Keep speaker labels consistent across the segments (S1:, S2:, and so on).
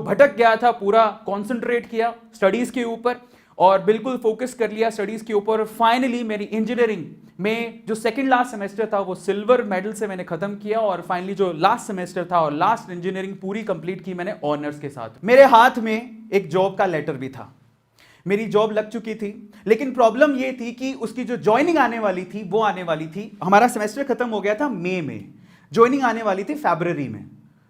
S1: भटक गया था पूरा कॉन्सेंट्रेट किया स्टडीज के ऊपर और बिल्कुल फोकस कर लिया स्टडीज के ऊपर। फाइनली मेरी इंजीनियरिंग में जो सेकंड लास्ट सेमेस्टर था वो सिल्वर मेडल से मैंने खत्म किया और फाइनली जो लास्ट सेमेस्टर था और लास्ट इंजीनियरिंग पूरी कंप्लीट की मैंने ऑनर्स के साथ। मेरे हाथ में एक जॉब का लेटर भी था, मेरी जॉब लग चुकी थी, लेकिन प्रॉब्लम ये थी कि उसकी जो ज्वाइनिंग आने वाली थी वो आने वाली थी, हमारा सेमेस्टर खत्म हो गया था मई में, ज्वाइनिंग आने वाली थी फरवरी में।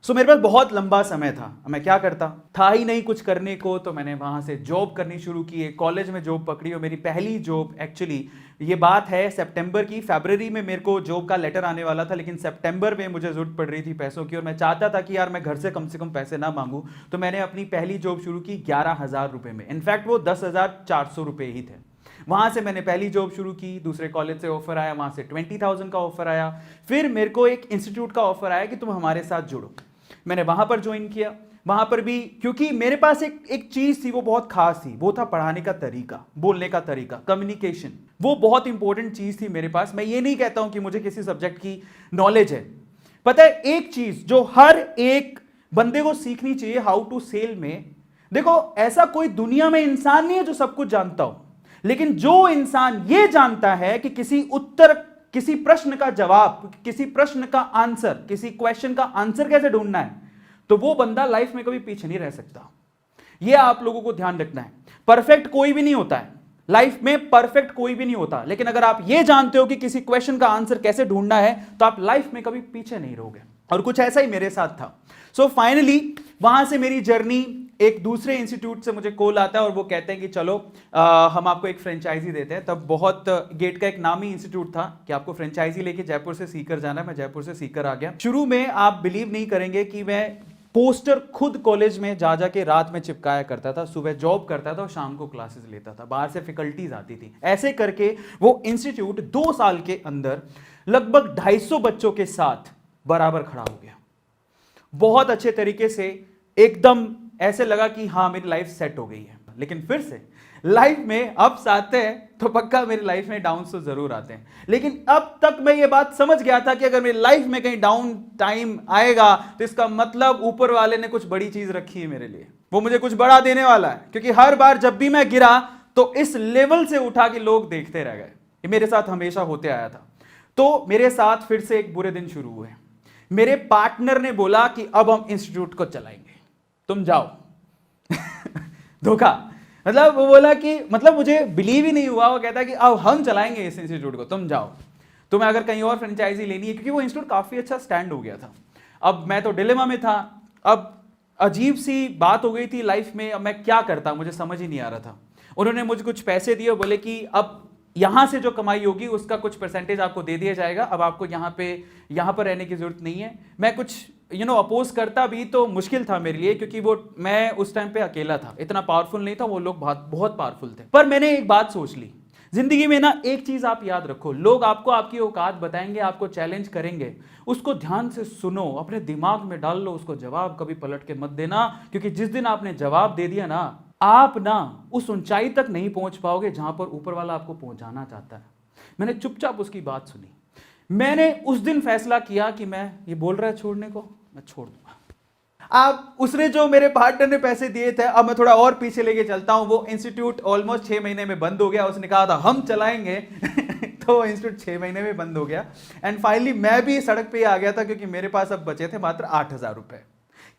S1: सो मेरे पास बहुत लंबा समय था, मैं क्या करता था ही नहीं कुछ करने को, तो मैंने वहां से जॉब करनी शुरू की, एक कॉलेज में जॉब पकड़ी और मेरी पहली जॉब एक्चुअली ये बात है सितंबर की, फरवरी में मेरे को जॉब का लेटर आने वाला था, लेकिन सितंबर में मुझे जरूरत पड़ रही थी पैसों की और मैं चाहता था कि यार मैं घर से कम पैसे ना मांगू, तो मैंने अपनी पहली जॉब शुरू की 11,000 रुपए में। इनफैक्ट वो 10,400 रुपए ही थे। वहां से मैंने पहली जॉब शुरू की, दूसरे कॉलेज से ऑफर आया, वहां से 20,000 का ऑफर आया, फिर मेरे को एक इंस्टीट्यूट का ऑफर आया कि तुम हमारे साथ जुड़ो। मैंने वहां पर ज्वाइन किया, वहां पर भी क्योंकि मेरे पास एक चीज थी वो बहुत खास थी, वो था पढ़ाने का तरीका, बोलने का तरीका, कम्युनिकेशन, वो बहुत इंपॉर्टेंट चीज थी मेरे पास। मैं ये नहीं कहता हूं कि मुझे किसी सब्जेक्ट की नॉलेज है, पता है एक चीज जो हर एक बंदे को सीखनी चाहिए हाउ टू सेल में, देखो ऐसा कोई दुनिया में इंसान नहीं है जो सब कुछ जानता हो, लेकिन जो इंसान ये जानता है कि किसी प्रश्न का जवाब, किसी प्रश्न का आंसर, किसी क्वेश्चन का आंसर कैसे ढूंढना है, तो वो बंदा लाइफ में कभी पीछे नहीं रह सकता। ये आप लोगों को ध्यान रखना है। परफेक्ट कोई भी नहीं होता है लाइफ में, परफेक्ट कोई भी नहीं होता, लेकिन अगर आप ये जानते हो कि किसी क्वेश्चन का आंसर कैसे ढूंढना है तो आप लाइफ में कभी पीछे नहीं रहोगे। और कुछ ऐसा ही मेरे साथ था। सो फाइनली वहां से मेरी जर्नी, एक दूसरे इंस्टीट्यूट से मुझे कॉल आता है और वो कहते हैं कि चलो हम आपको एक फ्रेंचाइजी देते हैं। तब बहुत गेट का एक नामी इंस्टीट्यूट था कि आपको फ्रेंचाइजी लेके जयपुर से सीकर जाना है। मैं जयपुर से सीकर आ गया। शुरू में आप बिलीव नहीं करेंगे कि मैं पोस्टर खुद कॉलेज में जा के रात में चिपकाया करता था, सुबह जॉब करता था और शाम को क्लासेस लेता था, बाहर से फैकल्टीज आती थी। ऐसे करके वो इंस्टीट्यूट 2 साल के अंदर लगभग 250 बच्चों के साथ बराबर खड़ा हो गया। बहुत अच्छे तरीके से, एकदम ऐसे लगा कि हाँ मेरी लाइफ सेट हो गई है। लेकिन फिर से लाइफ में अप्स आते हैं तो पक्का मेरी लाइफ में डाउन तो जरूर आते हैं, लेकिन अब तक मैं ये बात समझ गया था कि अगर मेरी लाइफ में कहीं डाउन टाइम आएगा तो इसका मतलब ऊपर वाले ने कुछ बड़ी चीज रखी है मेरे लिए, वो मुझे कुछ बड़ा देने वाला है। क्योंकि हर बार जब भी मैं गिरा तो इस लेवल से उठा के लोग देखते रह गए। ये मेरे साथ हमेशा होते आया था। तो मेरे साथ फिर से एक बुरे दिन शुरू हुए। मेरे पार्टनर ने बोला कि अब हम इंस्टीट्यूट को चलाएंगे, तुम जाओ। धोखा, मतलब वो बोला कि, मतलब मुझे बिलीव ही नहीं हुआ। वो कहता कि अब हम चलाएंगे इस इंस्टीट्यूट को, तुम जाओ, तुम्हें अगर कहीं और फ्रेंचाइजी लेनी है। क्योंकि वो इंस्टीट्यूट काफी अच्छा स्टैंड हो गया था। अब मैं तो डिलेमा में था। अब अजीब सी बात हो गई थी लाइफ में, अब मैं क्या करता मुझे समझ ही नहीं आ रहा था। उन्होंने मुझे कुछ पैसे दिए, बोले कि अब यहां से जो कमाई होगी उसका कुछ परसेंटेज आपको दे दिया जाएगा, अब आपको यहां पर रहने की जरूरत नहीं है। मैं कुछ अपोज करता भी तो मुश्किल था मेरे लिए, क्योंकि वो मैं उस टाइम पे अकेला था, इतना पावरफुल नहीं था, वो लोग बहुत पावरफुल थे। पर मैंने एक बात सोच ली, जिंदगी में ना एक चीज आप याद रखो, लोग आपको आपकी औकात बताएंगे, आपको चैलेंज करेंगे, उसको ध्यान से सुनो, अपने दिमाग में डाल लो उसको, जवाब कभी पलट के मत देना। क्योंकि जिस दिन आपने जवाब दे दिया ना, आप ना उस ऊंचाई तक नहीं पहुंच पाओगे जहां पर ऊपर वाला आपको पहुंचाना चाहता है। मैंने चुपचाप उसकी बात सुनी। मैंने उस दिन फैसला किया कि मैं, ये बोल रहा है छोड़ने को, मैं छोड़ दूंगा। अब उसने जो मेरे पार्टनर ने पैसे दिए थे, अब मैं थोड़ा और पीछे लेके चलता हूं। वो इंस्टीट्यूट ऑलमोस्ट 6 महीने में बंद हो गया। उसने कहा था हम चलाएंगे तो इंस्टीट्यूट 6 महीने में बंद हो गया। एंड फाइनली मैं भी सड़क पे आ गया था, क्योंकि मेरे पास अब बचे थे मात्र 8,000 रुपए।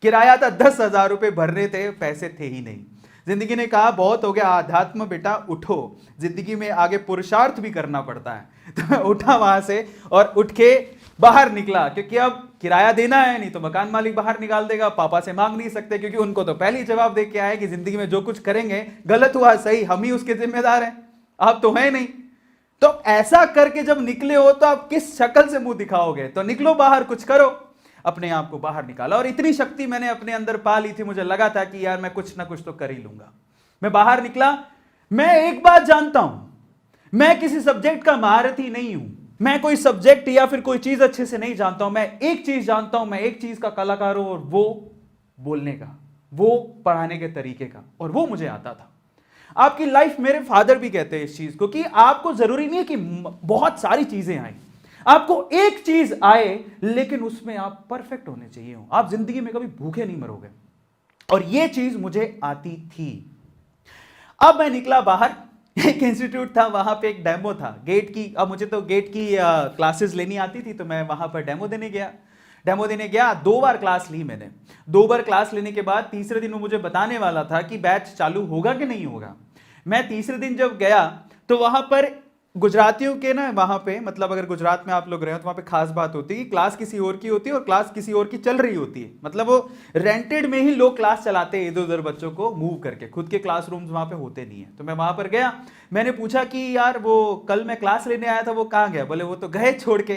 S1: किराया था 10,000 रुपए भरने थे, पैसे थे ही नहीं। जिंदगी ने कहा बहुत हो गया आध्यात्म बेटा, उठो, जिंदगी में आगे पुरुषार्थ भी करना पड़ता है। तो मैं उठा वहां से और उठ के बाहर निकला, क्योंकि अब किराया देना है, नहीं तो मकान मालिक बाहर निकाल देगा। पापा से मांग नहीं सकते, क्योंकि उनको तो पहले ही जवाब दे के आए कि जिंदगी में जो कुछ करेंगे, गलत हुआ सही, हम ही उसके जिम्मेदार हैं, आप तो है नहीं। तो ऐसा करके जब निकले हो तो आप किस शक्ल से मुंह दिखाओगे? तो निकलो बाहर, कुछ करो। अपने आप को बाहर निकाला और इतनी शक्ति मैंने अपने अंदर पा ली थी, मुझे लगा था कि यार मैं कुछ ना कुछ तो कर ही लूंगा। मैं बाहर निकला। मैं एक बात जानता हूं, मैं किसी सब्जेक्ट का महारथी नहीं हूं, मैं कोई सब्जेक्ट या फिर कोई चीज अच्छे से नहीं जानता हूं। मैं एक चीज जानता हूं, मैं एक चीज का कलाकार हूं, और वो बोलने का, वो पढ़ाने के तरीके का, और वो मुझे आता था। आपकी लाइफ, मेरे फादर भी कहते हैं इस चीज को, कि आपको जरूरी नहीं है कि बहुत सारी चीजें आए, आपको एक चीज आए, लेकिन उसमें आप परफेक्ट होने चाहिए हो। आप जिंदगी में कभी भूखे नहीं मरोगे। और ये चीज मुझे आती थी। अब मैं निकला बाहर, एक इंस्टीट्यूट था, वहां पे एक डेमो था गेट की। अब मुझे तो गेट की क्लासेस लेनी आती थी, तो मैं वहां पर डेमो देने गया। 2 बार क्लास ली मैंने। 2 बार क्लास लेने के बाद तीसरे दिन वो मुझे बताने वाला था कि बैच चालू होगा कि नहीं होगा। मैं तीसरे दिन जब गया तो वहां पर गुजरातियों के ना, वहां पे मतलब अगर गुजरात में आप लोग रहे हो तो वहां पे खास बात होती है कि क्लास किसी और की होती है और क्लास किसी और की चल रही होती है। मतलब वो रेंटेड में ही लोग क्लास चलाते हैं इधर उधर बच्चों को मूव करके, खुद के क्लासरूम्स वहां पे होते नहीं है। तो मैं वहां पर गया, मैंने पूछा कि यार वो कल मैं क्लास लेने आया था वो कहाँ गया? बोले वो तो गए छोड़ के।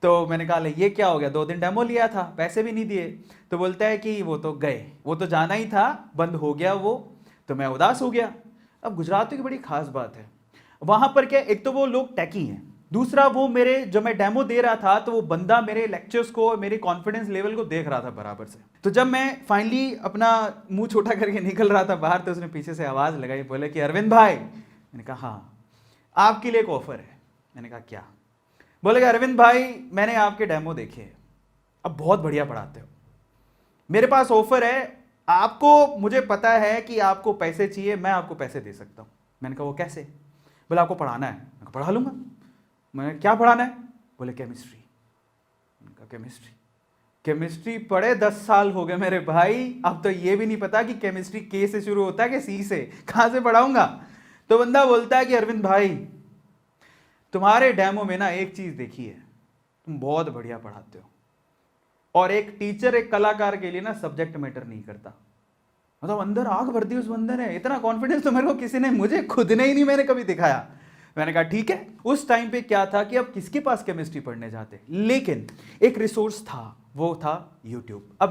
S1: तो मैंने कहा ये क्या हो गया, 2 दिन डेमो लिया था, पैसे भी नहीं दिए। तो बोलता है कि वो तो गए, वो तो जाना ही था, बंद हो गया वो। तो मैं उदास हो गया। अब गुजरातियों की बड़ी खास बात है वहां पर क्या, एक तो वो लोग टैकी हैं, दूसरा वो मेरे जब मैं डेमो दे रहा था तो वो बंदा मेरे लेक्चर्स को, मेरे कॉन्फिडेंस लेवल को देख रहा था बराबर से। तो जब मैं फाइनली अपना मुंह छोटा करके निकल रहा था बाहर, तो उसने पीछे से आवाज लगाई, बोले कि अरविंद भाई। मैंने कहा हाँ, आपके लिए एक ऑफर है। मैंने कहा क्या? बोले अरविंद भाई मैंने आपके डेमो देखे हैं, अब बहुत बढ़िया पढ़ाते हो, मेरे पास ऑफर है आपको, मुझे पता है कि आपको पैसे चाहिए, मैं आपको पैसे दे सकता हूं। मैंने कहा वो कैसे? बोले आपको पढ़ाना है। मैंने कहा पढ़ा लूंगा। मैंने क्या पढ़ाना है? बोले केमिस्ट्री। मैंने कहा केमिस्ट्री पढ़े 10 साल हो गए मेरे भाई, अब तो ये भी नहीं पता कि केमिस्ट्री के से शुरू होता है कि सी से, कहां से पढ़ाऊंगा? तो बंदा बोलता है कि अरविंद भाई तुम्हारे डेमो में ना एक चीज देखी है, तुम बहुत बढ़िया पढ़ाते हो, और एक टीचर, एक कलाकार के लिए ना सब्जेक्ट मैटर नहीं करता। मतलब अंदर आग भर दी उस बंदे ने, इतना कॉन्फिडेंस तो मेरे को किसी ने, मुझे खुद ने ही नहीं मैंने कभी दिखाया। मैंने कहा ठीक है। उस टाइम पे क्या था कि अब किसके पास केमिस्ट्री पढ़ने जाते, लेकिन एक रिसोर्स था, वो था यूट्यूब। अब